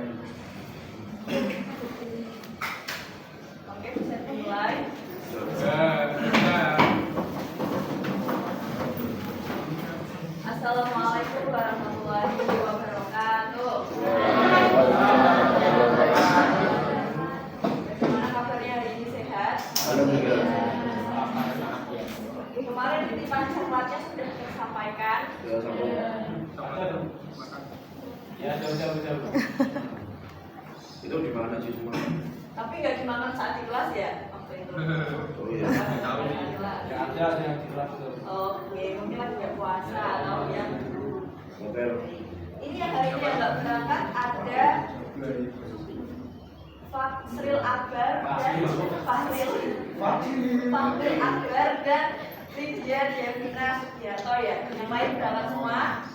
Oke, bisa dimulai. Assalamualaikum warahmatullahi wabarakatuh. Bagaimana kabarnya hari ini, sehat? Kemarin titipan coklatnya sudah tersampaikan. Ya, jauh. Itu di mana sih semua? Tapi nggak dimakan saat di kelas ya waktu itu. Oh iya. Ya ada yang di kelas tuh. Oke, mungkin lagi nggak puasa atau yang Hotel. ini yang hari ini yang nggak berangkat ada Fahril Akbar dan Fahril Akbar dan Ridya Devina Sugiarto ya. Yang lain berangkat semua.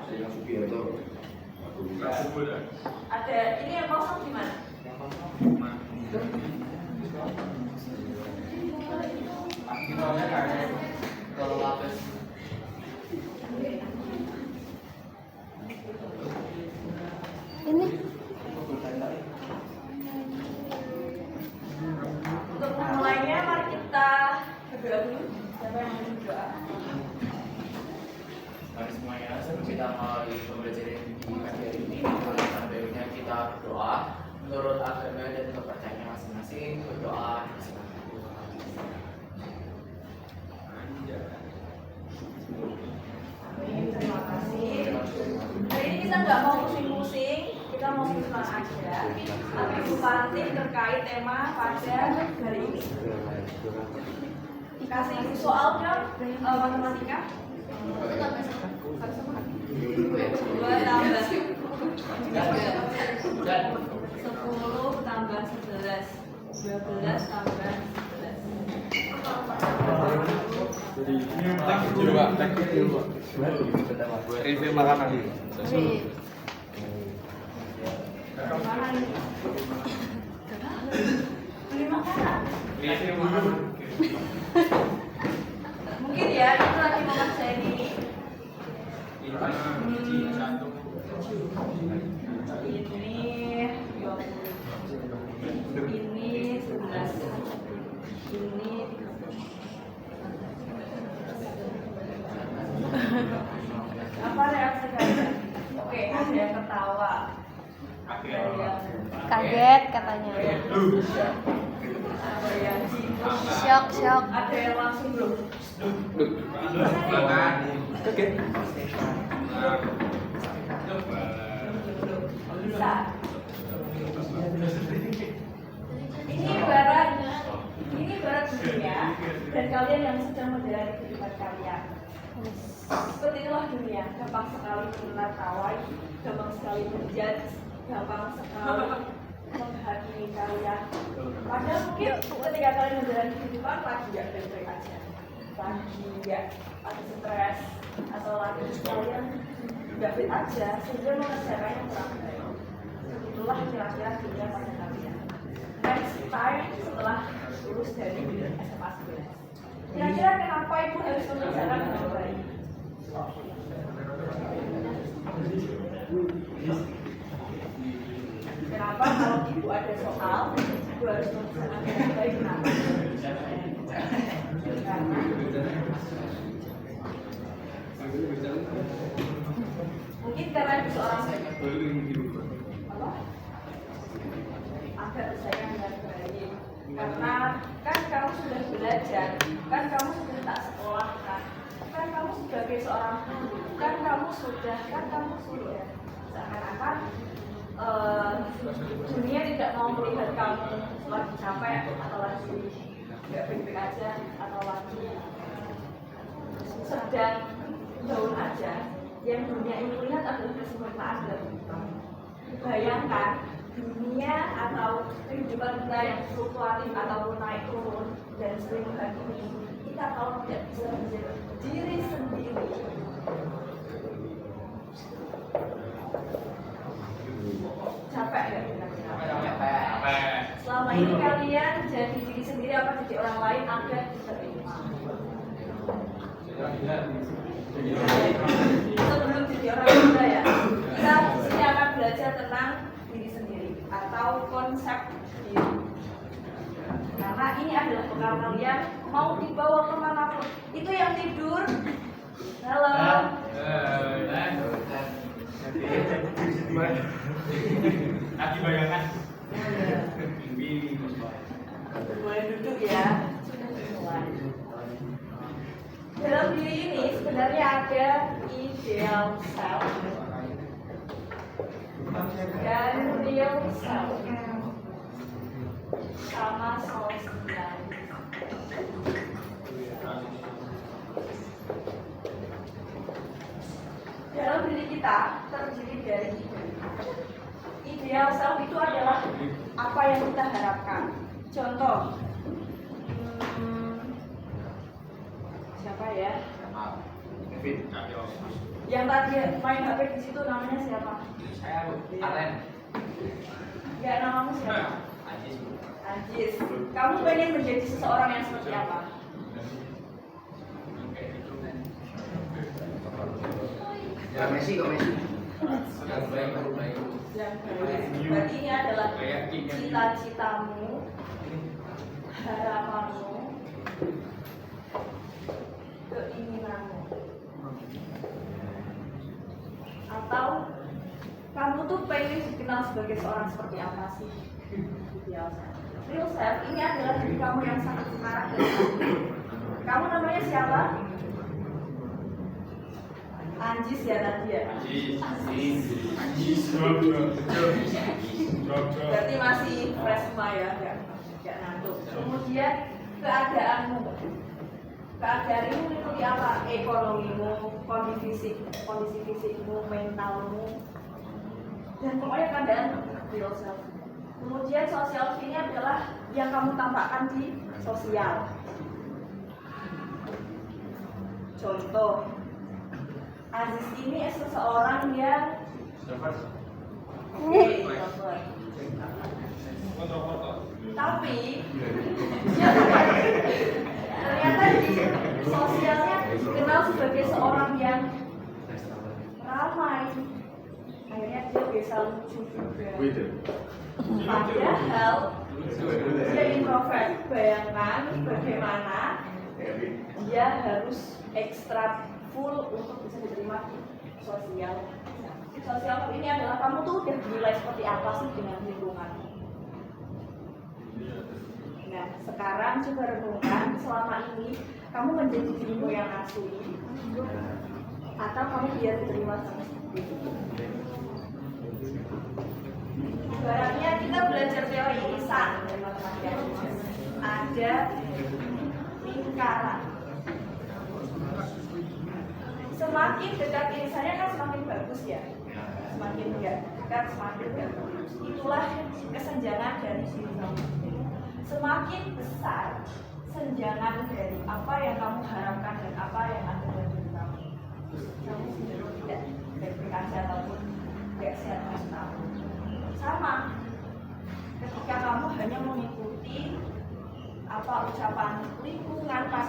Saya Sugiarto. Ada ini yang kosong gimana? Akhirnya kayak kalau lapis. Ini Untuk memulainya mari kita berdoa dulu. Siapa yang mau berdoa? Mari semuanya, sebelum kita mulai pembelajaran di pagi hari ini, selanjutnya kita berdoa menurut agama dan kepercayaan masing-masing. Berdoa Terima kasih. Hari ini kita nggak mau pusing-pusing, kita mau senang aja. Tapi Bupati terkait tema pada hari ini. Kasih soal dong, matematika. 2 tambah 10 tambah 11, 12 tambah 11. Review makanan. Mana ini? Beli makanan. Review makanan. Mungkin ya, itu lagi momen saya ini. Ini 20. Ini 11. Ini 13. Apa reaksi kalian? Oke, ada yang ketawa. Ada yang kaget katanya. ada yang sibuk. Syok. Ada yang langsung belum. Bisa. Ini ibarat dunia dan kalian yang sedang menjalani kehidupan kalian. Seperti itulah dunia, gampang sekali menertawai, gampang sekali menjudge, gampang sekali menghakimi kalian. Padahal mungkin ketika kalian menjalani kehidupan lagi ya baik-baik aja, lagi ya ada stres atau lagi kalian nggak fit aja, sehingga mengerjakannya kurang baik. Itulah kira-kira dunia pada kalian. Next time setelah lulus dari SMA 11. Kira-kira kenapa ibu harus mengerjakan dengan baik? Kenapa kalau ibu ada soal, ibu harus mengerjakan dengan baik? Kenapa? Mungkin karena ibu seorang apa? Agak bersaing dengan baik. Karena kan kamu sudah belajar, kan kamu sudah tak sekolahkan, kan kamu sebagai seorang guru, kan kamu sudah seakan-akan dunia tidak mau melihat kamu lagi capek atau lagi nggak baik-baik aja atau lagi sedang down aja. Yang dunia ini lihat adalah kesempurnaan dalam hidup kamu. Bayangkan dunia atau kehidupan kita yang fluktuatif ataupun naik turun dan sering menghakimi kita kalau tidak bisa menjadi diri sendiri. Capek ya kira-kira? capek. Selama ini kalian jadi diri sendiri apa jadi orang lain agar diterima? Sebelum jadi orang muda ya, kita di sini akan belajar belajar tentang diri sendiri atau konsep diri. Karena ini adalah bekal kalian mau dibawa kemanapun. Itu yang tidur. Halo. Kaki bayangan. Boleh duduk ya. Sudah mulai. Dalam diri ini sebenarnya ada ideal self dan real self sama sosial. Dalam diri kita terdiri dari ideal self itu adalah apa yang kita harapkan. Contoh, siapa ya? Kevin. Yang tadi main HP di situ namanya siapa? Saya Alen. Ya, namamu siapa? Ajis. Anjis. Kamu pengen menjadi seseorang yang seperti apa? Ya Messi kok Messi. Yang baik. Yang baik. Berarti ini adalah cita-citamu, harapanmu, keinginanmu. Atau kamu tuh pengen dikenal sebagai seorang seperti apa sih? Ideal self. Real self ini adalah diri kamu yang sangat sekarat dan asli. Kamu namanya siapa? Anjis ya tadi ya? Berarti masih fresh semua ya, nggak ngantuk. Kemudian keadaanmu meliputi apa? Ekonomimu, kondisi fisikmu, mentalmu, dan pokoknya keadaan real self. Kemudian social ini adalah yang kamu tampakkan di sosial. Contoh, Aziz ini seseorang yang tapi dia ternyata di sosialnya dikenal sebagai seorang yang ramai. Akhirnya dia bisa lucu juga. Padahal dia introvert. Bayangkan bagaimana dia harus ekstra full untuk bisa diterima di sosial. Sosial ini adalah kamu tuh udah dinilai seperti apa sih dengan lingkungan. Nah, sekarang coba renungkan selama ini kamu menjadi dirimu yang asli atau kamu biar diterima sama itu. Ibaratnya kita belajar teori irisan dari matematika. Ada lingkaran. Semakin dekat irisannya kan semakin bagus ya. Semakin dekat semakin bagus. Itulah kesenjangan dari diri kamu. Semakin besar senjangan dari apa yang kamu harapkan dan apa yang ada dalam diri kamu. Kamu cenderung tidak baik-baik aja ataupun tidak sehat mental. Sama, ketika kamu hanya mengikuti apa ucapan lingkungan pas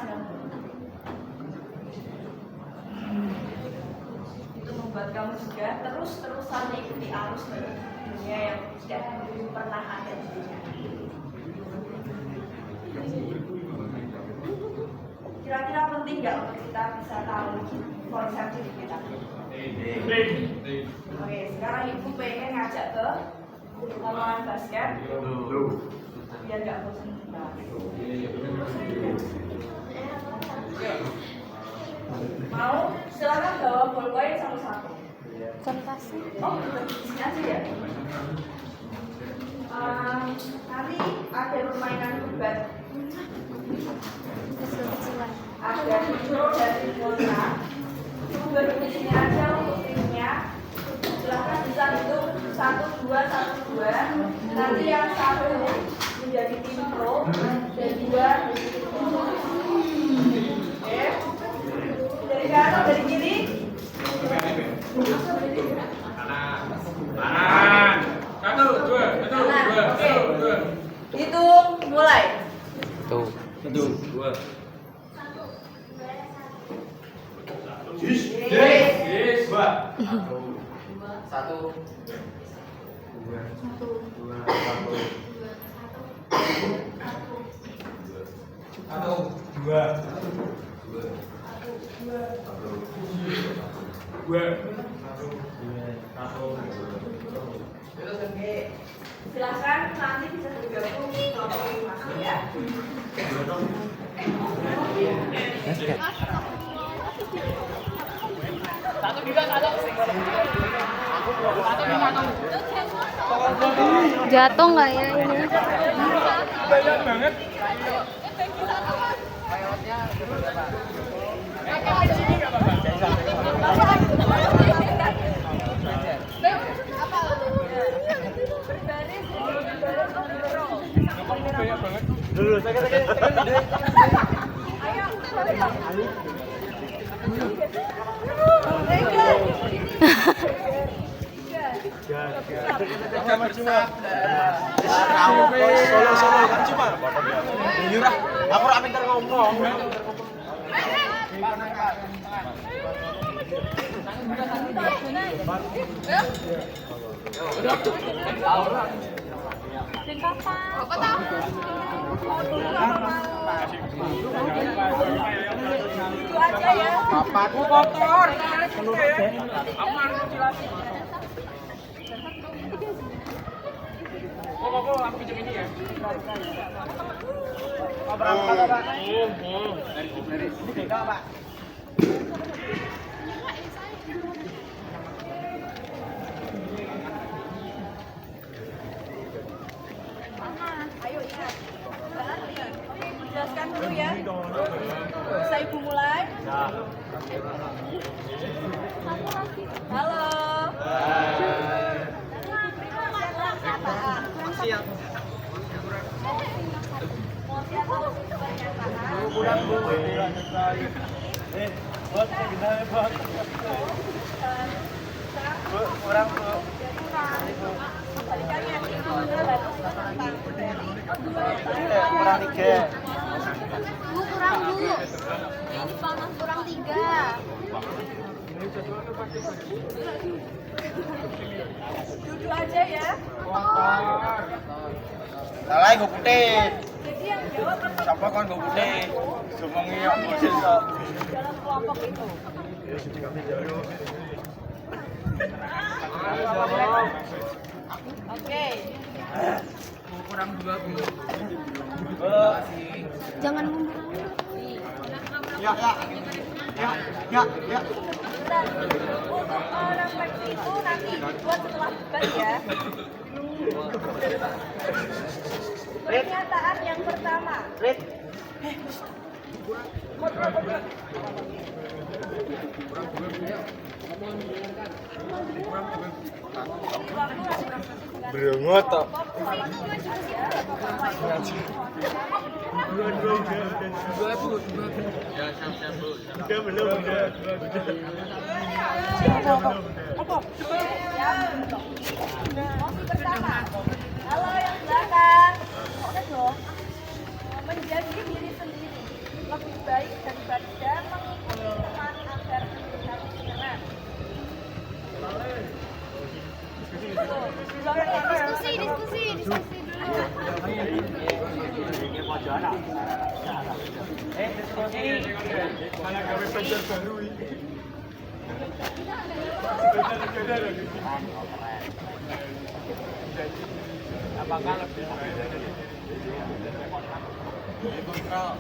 itu membuat kamu juga terus-terusan mengikuti arus dunia yang tidak pernah ada di dunia. Kira-kira penting nggak untuk kita bisa tahu konsep diri kita? Oke, sekarang ibu pengen ngajak ke lapangan basket biar nggak bosan. Mau silakan bawa ballpoint satu-satu. Konsentrasi. Oh, di sini aja ya. Nanti ada permainan beban. Kecil-kecilan. Ada hijau dan pulsa. Coba di sini aja untuk timnya. Silahkan bisa hitung 1, 2, 1, 2. Nanti yang satu menjadi tim pro dan 2 menjadi tim pro. Oke. Dari kanan, dari kiri. Kanan. 1, 2, 1, 2, 1, 2. Hitung, mulai. 1, 2. Jus. Yes, 2. 1. Silakan nanti bisa bergabung di kelompok masing ya. Jatuh nggak ya ini? Banyak banget. Aku ora pinter ngomong. Itu aja ya. Bapakku kotor. Aman mutilasi. Kok aku pinjam ini ya? Berapa, Pak? Pak. Ayo ingat. Oke, jelaskan dulu ya. Bisa Ibu mulai? Halo. Siap. Kurang 3. Kurang dulu. Ini panas kurang 3. Duduk aja ya. Salah gue putih. Jadi yang jawab Siapa kan gue putih? Semongi aku sesok. dalam kelompok itu. Oke. Kurang 2, Bu. Jangan mundur. Ya. Bentar. Refleksi itu nanti dibuat setelah debat ya. Pernyataan yang pertama. Berengot toh. Mosi pertama. Halo yang belakang. Oke dong. Menjadi diri sendiri lebih baik daripada mengikuti teman agar menjadi keren. Diskusi dulu. Mana gawe pacar baru ini. Apakah lebih baik dari kontrol?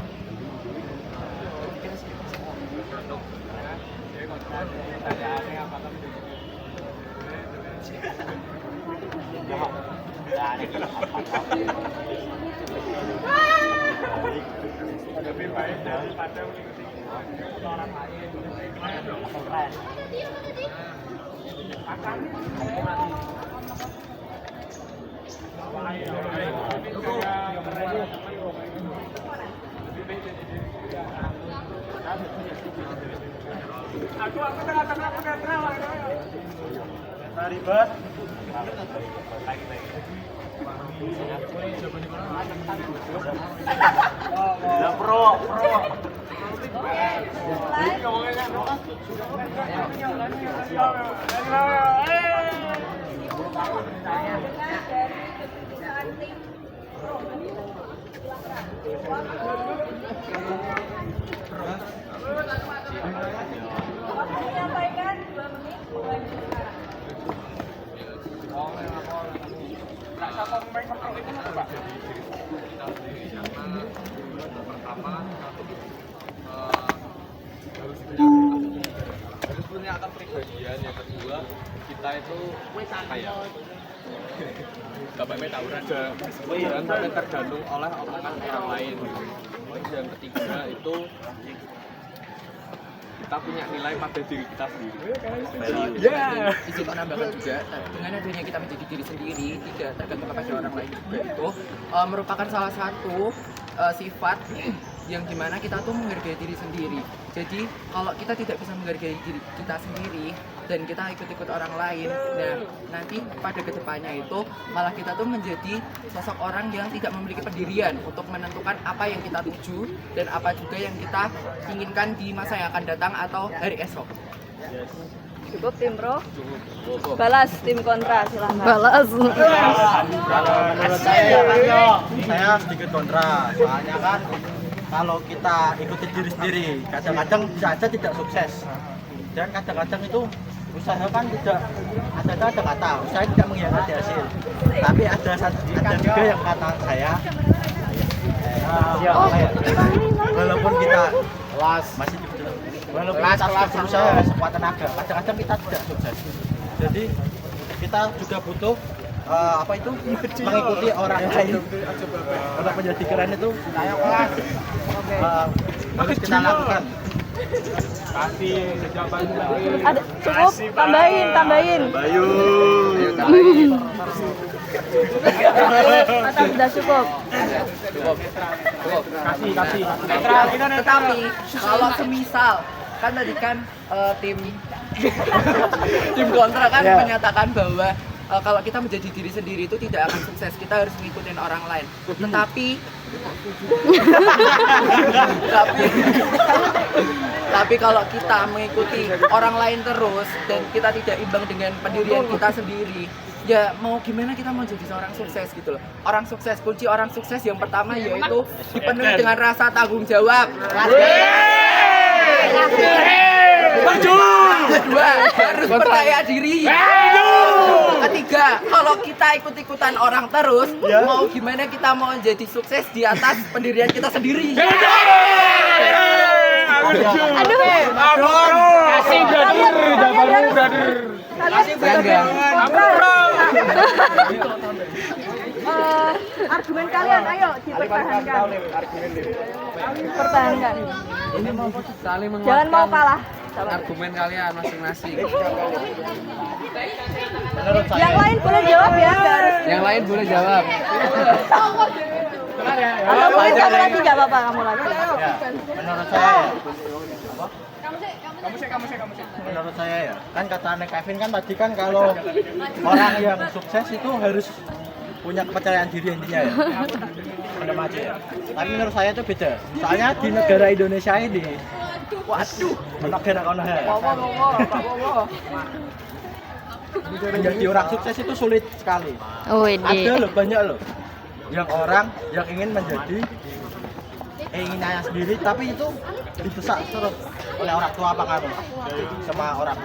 Lebih baik daripada mengikuti orang lain. Akan aku tengah-tengah penetral. Ribet. Ya pro. mohon dengan dari keputusan tim pro. Waktu menyampaikan 2 menit mulai sekarang. Harus punya kepribadian. Yang kedua, kita itu kayak gampang tawuran dan sampai tergantung oleh omongan orang lain. Yang ketiga itu kita punya nilai pada diri kita sendiri. Izin menambahkan juga, dengan adanya kita menjadi diri sendiri, tidak tergantung kepada orang lain juga itu merupakan salah satu sifat yang dimana kita tuh menghargai diri sendiri. Jadi kalau kita tidak bisa menghargai diri kita sendiri dan kita ikut-ikut orang lain, nah nanti pada kedepannya itu malah kita tuh menjadi sosok orang yang tidak memiliki pendirian untuk menentukan apa yang kita tuju dan apa juga yang kita inginkan di masa yang akan datang atau hari esok. Cukup tim pro. Balas tim kontra, silahkan. Balas. Kalau menurut saya sedikit kontra. Soalnya kan kalau kita ikuti diri sendiri, kadang-kadang bisa aja tidak sukses. Dan kadang-kadang itu usaha kan tidak ada kata usaha tidak mengkhianati hasil. Tapi ada juga yang kata saya, walaupun kita masih walaupun kita sudah berusaha sekuat tenaga, kadang-kadang kita tidak sukses. Jadi kita juga butuh mengikuti orang lain untuk menjadi keren itu harus kita lakukan. Ada cukup, tambahin. Atau sudah cukup? Kasih. Tetapi kalau semisal kan tadi kan tim kontra kan menyatakan bahwa kalau kita menjadi diri sendiri itu tidak akan sukses, kita harus mengikutin orang lain. Tapi kalau kita mengikuti orang lain terus dan kita tidak imbang dengan pendirian kita sendiri, ya mau gimana kita mau jadi seorang sukses gitu loh. Orang sukses, kunci orang sukses yang pertama yaitu dipenuhi dengan rasa tanggung jawab. Kedua, harus percaya diri. Ketiga, kalau kita ikut-ikutan orang terus, mau gimana kita mau jadi sukses di atas pendirian kita sendiri. Aduh. Kasih brother. Argumen kalian, ayo dipertahankan. Pertahankan. Ini mau saling Jangan mau kalah. argumen kalian masing-masing. Yang lain boleh jawab ya, nggak harus. Yang lain boleh jawab. Atau mungkin kamu lagi nggak apa-apa, kamu lagi. Menurut saya menurut saya ya, kan kata Nek Kevin kan tadi kan kalau orang yang sukses itu harus punya kepercayaan diri intinya ya. Benar aja ya. Tapi menurut saya itu beda. Soalnya di negara Indonesia ini, waduh, negara kono ya. Menjadi orang sukses itu sulit sekali. Ada loh, banyak loh yang orang yang ingin menjadi inginannya sendiri, tapi itu didesak terus oleh orang tua apa kamu sama orang.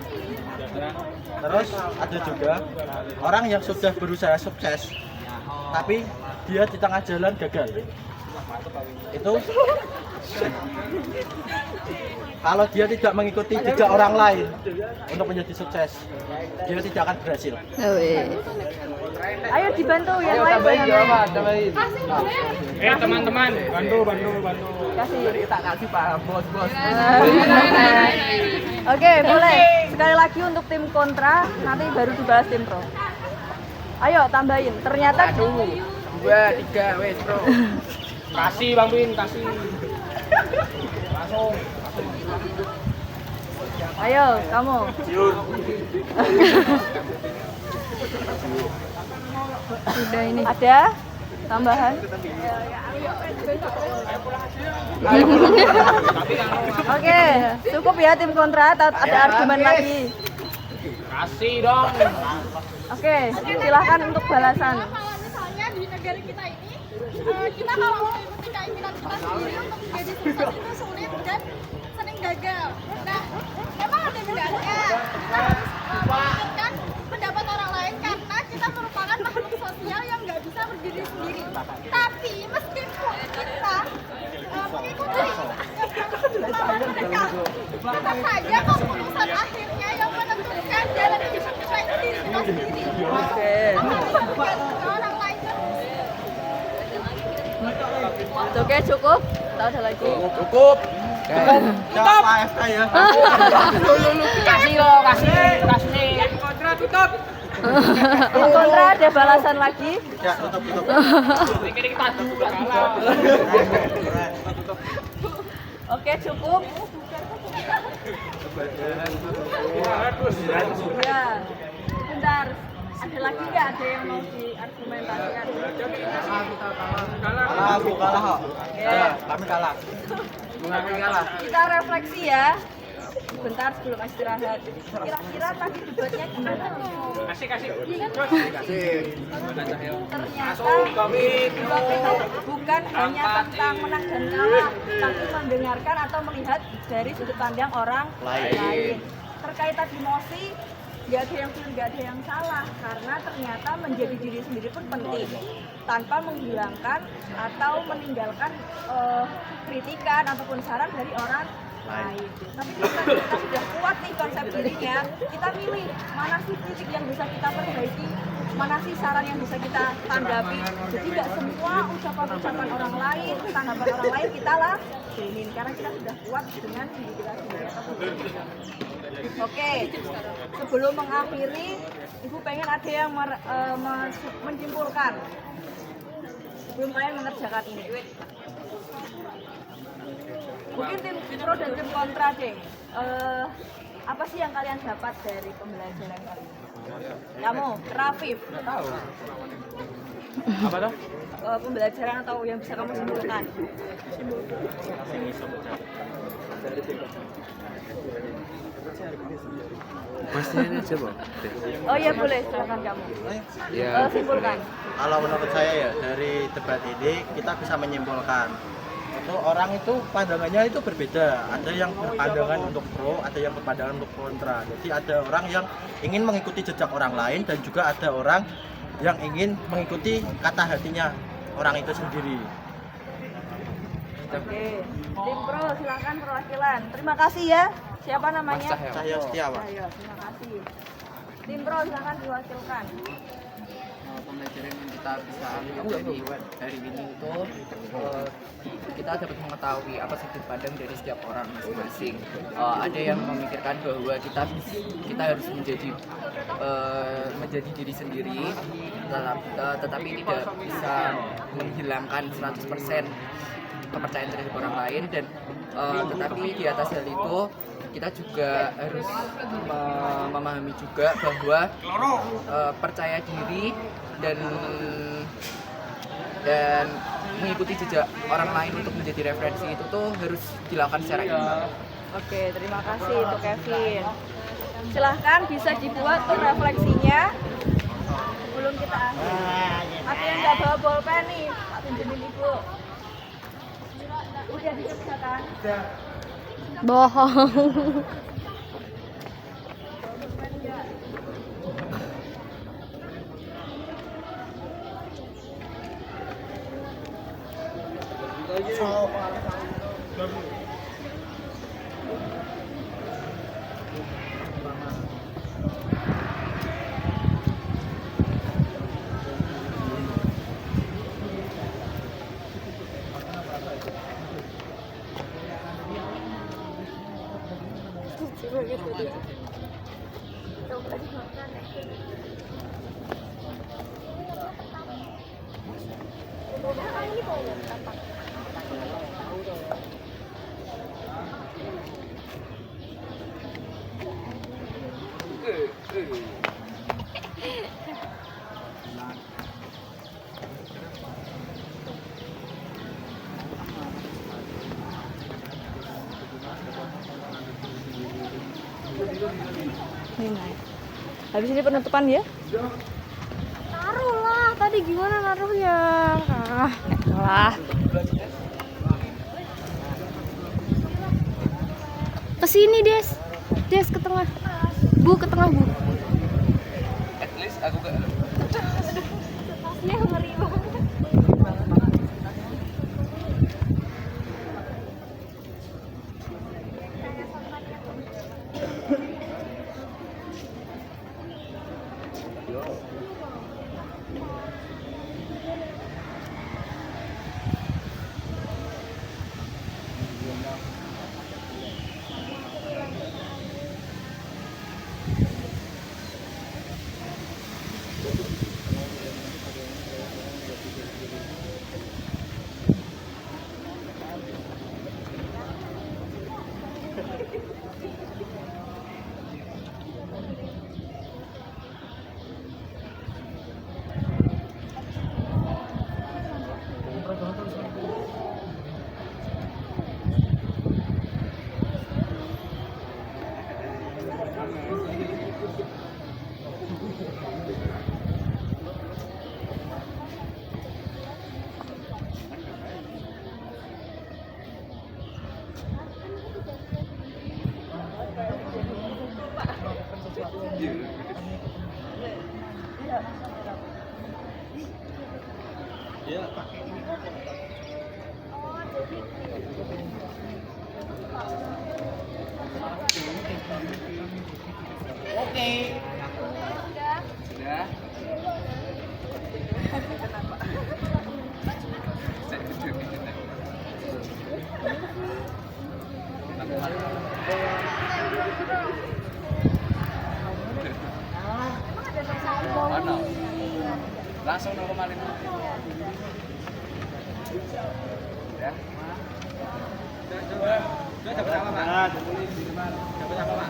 Terus ada juga orang yang sudah berusaha sukses, tapi dia di tengah jalan gagal. Itu kalau dia tidak mengikuti jejak orang lain untuk menjadi sukses, dia tidak akan berhasil. Ayo dibantu yang lain. Tambahin. Teman-teman, bantu. Kasih. Tak kasih paham, bos. Oke, boleh. Sekali lagi untuk tim kontra, nanti baru dibahas tim pro. Ayo tambahin. Ternyata 2, 3, wes bro. Kasih Bang Win, kasih. Langsung. ayo kamu. Udah ini. Ada tambahan? Oke, cukup ya tim kontra atau ada argumen lagi? Kasih dong. Oke, silahkan untuk balasan. Kalau misalnya di negara kita ini, kita kalau mau mengikuti keinginan kita sendiri untuk menjadi sukses itu sulit dan sering gagal. Nah, memang ada bedanya. Kita harus memikirkan pendapat orang lain karena kita merupakan makhluk sosial yang nggak bisa berdiri sendiri. Tapi meskipun kita mengikuti mereka, tetap saja keputusan akhirnya yang menentukan jalan hidup kita itu diri kita sendiri. Orang lain Oke, cukup. Tak ada lagi. Cukup. Siapa SK ya? Kasih loh, kasih. Kontra tutup. Yang kontra ada balasan lagi. Ya, tutup. Ini kita juga kalah. Oke, cukup. Ya, bentar. Ada lagi nggak ada yang mau diargumentasikan? Kalah kok. Ya, kami kalah. Kita refleksi ya. Bentar sebelum istirahat. Kira-kira tadi debatnya gimana? Kasih. Ternyata debat itu bukan hanya tentang menang dan kalah, tapi mendengarkan atau melihat dari sudut pandang orang lain. Terkait tadi emosi, nggak ada yang benar, nggak ada yang salah, karena ternyata menjadi diri sendiri pun penting tanpa menghilangkan atau meninggalkan kritikan ataupun saran dari orang lain. Tapi kita sudah kuat nih konsep dirinya, kita pilih mana sih kritik yang bisa kita perbaiki, mana sih saran yang bisa kita tanggapi. Jadi nggak semua ucapan-ucapan orang lain, tanggapan orang lain kita lah ingin, karena kita sudah kuat dengan diri kita sendiri. Oke, sebelum mengakhiri, Ibu pengen ada yang menyimpulkan sebelum kalian mengerjakan ini. Mungkin tim pro dan tim kontra deh. Apa sih yang kalian dapat dari pembelajaran kali ini? Kamu, Rafif. Apa tuh? Pembelajaran atau yang bisa kamu simpulkan? Masnya ini aja, Bang. Oh iya boleh, silakan kamu. Simpulkan. Kalau menurut saya ya dari debat ini kita bisa menyimpulkan itu orang itu pandangannya itu berbeda. Ada yang berpandangan untuk pro, ada yang berpandangan untuk kontra. Jadi ada orang yang ingin mengikuti jejak orang lain dan juga ada orang yang ingin mengikuti kata hatinya orang itu sendiri. Oke, tim pro silakan perwakilan. Terima kasih ya. Siapa namanya? Cahyo Setiawan. Cahyo, terima kasih. Tim pro silakan diwakilkan. Pembelajaran yang kita bisa ambil dari ini itu kita dapat mengetahui apa sudut pandang dari setiap orang masing-masing. Ada yang memikirkan bahwa kita harus menjadi diri sendiri, tetapi tidak bisa menghilangkan 100% kepercayaan terhadap orang lain, dan tetapi di atas hal itu kita juga harus memahami juga bahwa percaya diri dan mengikuti jejak orang lain untuk menjadi referensi itu tuh harus dilakukan secara imbang. Oke, terima kasih untuk Kevin. Silahkan bisa dibuat tuh refleksinya sebelum kita akhir. Ada yang nggak bawa bolpen nih, tak pinjemin ibu. Udah dikerjakan? Bohong. Habis ini penutupan ya. Naruh lah, tadi gimana naruhnya? Ah, lah. Kesini Des, Des ke tengah. Bu ke tengah Bu. At least aku gak. Tasnya ngeri banget. Mana? Langsung normalin. Ya. Dapat apa, Pak? Dapat apa, Pak?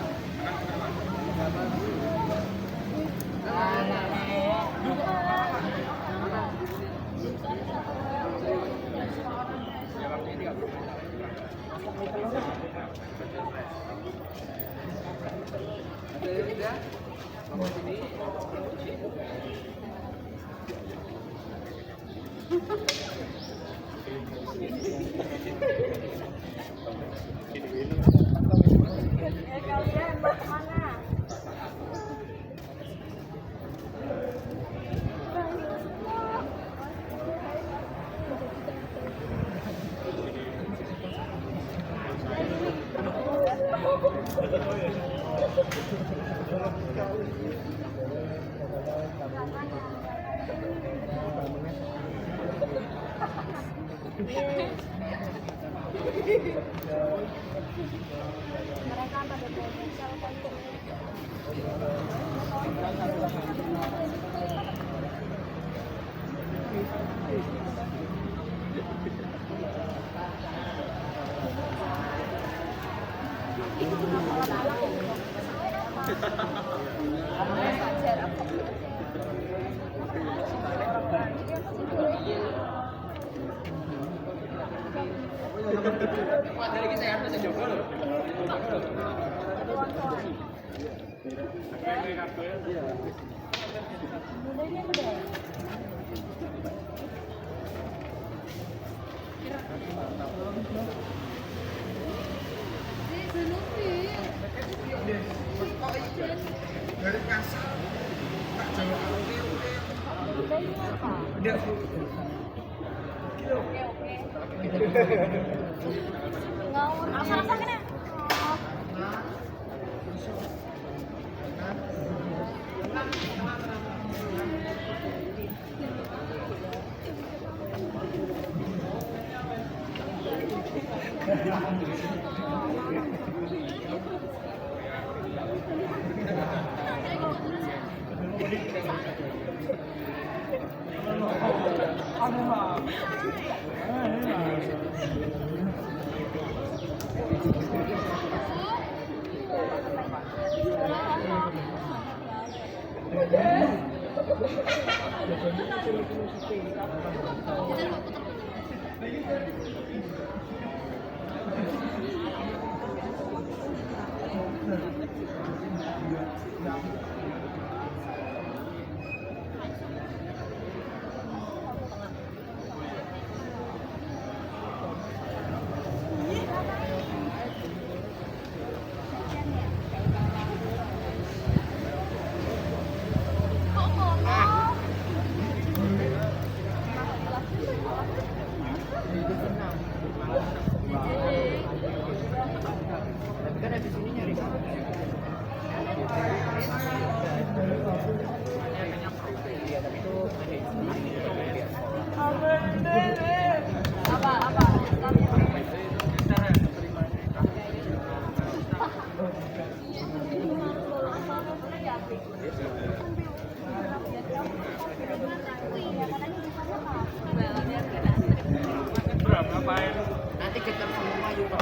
ngapain? Nanti kita semua yuk.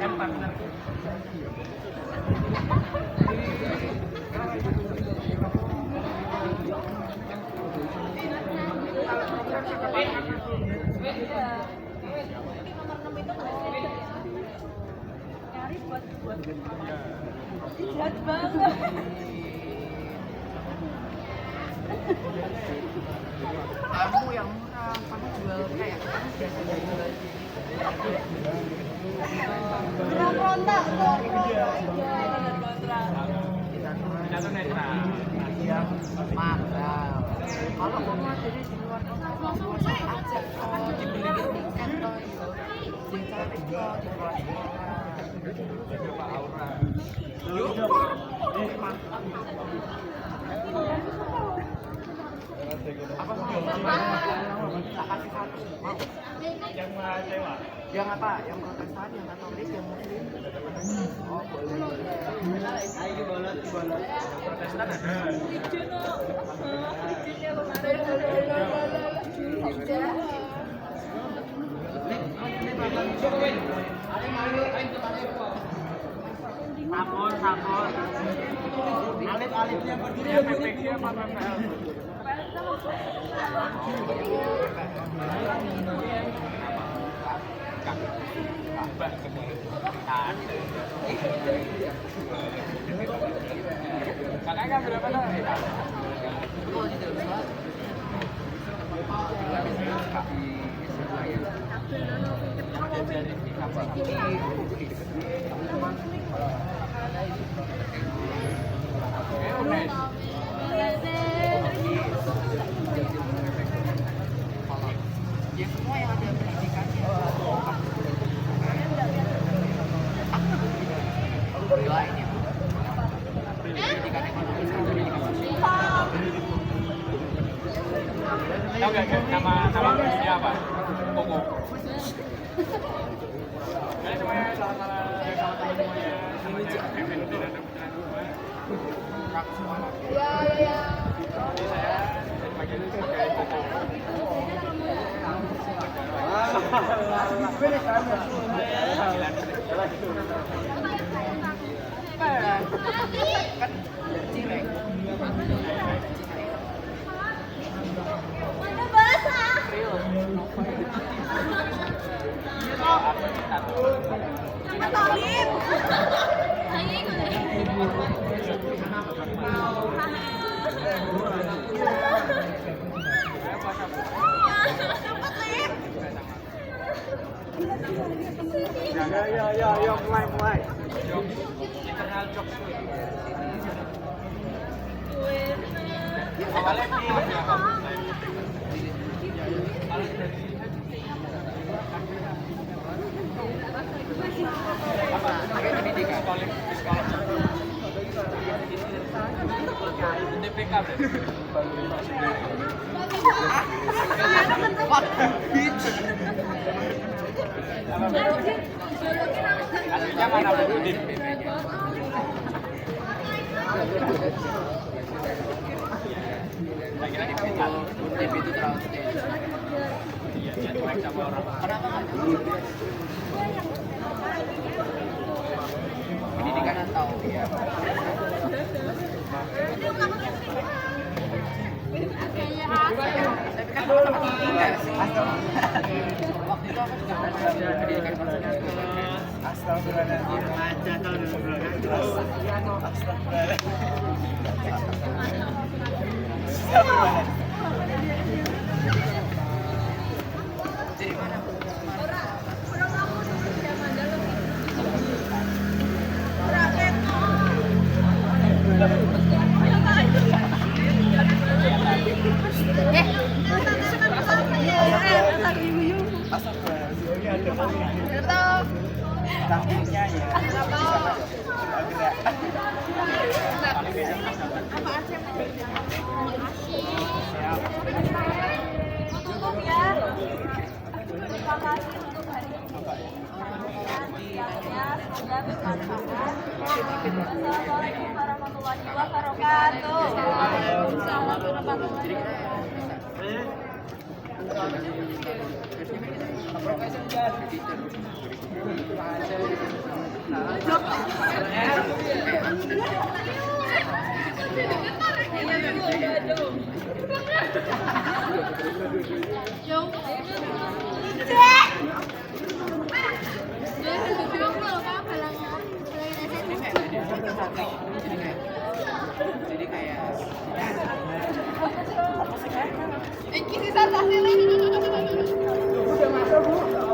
Kan partner. Nyari buat jahat banget. Kamu yang murah, kamu jual kayak kamu biasa jual. Kontrak. Kita tuh netral. Yang mahal. Kalau kamu ada di luar kota, kamu bisa aja kok dibeliin tiket toh. Sing cantik kok di luar kota. Yuk. Apa mau? Tak kasih satu. Mau? Yang mahal sewa. Yang apa? Yang Protestan, yang Katolik, yang Muslim? Oh, boleh. Ayo bolot. Protestan ada. Sabun. Alit-alitnya berdiri PPG apa PPL? Kakaknya berapa dah? Ya semua yang ada pendidikannya. Gila ini. Pendidikan ekonomi sama pendidikan sosial. Tahu nggak nama Rusia apa? Koko. Ini semuanya salah semuanya. Kevin udah ada putra dua. Ya. Jadi saya bagian sebagai Koko. Kan cireng. Mana basah? Nama Talib. Ya, mulai. Internal jokes tuh. Awalnya nih ya. Apa? Pendidikan sekolah. TPK aslinya mana Budin? Saya kira di Pintar. TV itu terlalu stage. Iya, dia cuek sama orang. Kenapa nggak tahu? Pendidikan atau ya? Tapi kan sama tinggi nggak sih? Waktu itu aku juga belajar pendidikan konservatif. Astagfirullahaladzim. Aja kalau dulu. Dari mana? Taktiknya ya. Cukup ya. Terima kasih untuk hari ini. Siapnya semoga bermanfaat. Assalamualaikum warahmatullahi wabarakatuh. Waalaikumsalam warahmatullahi wabarakatuh. Jadi kayak Iki sisa tasnya. Udah masuk, Bu.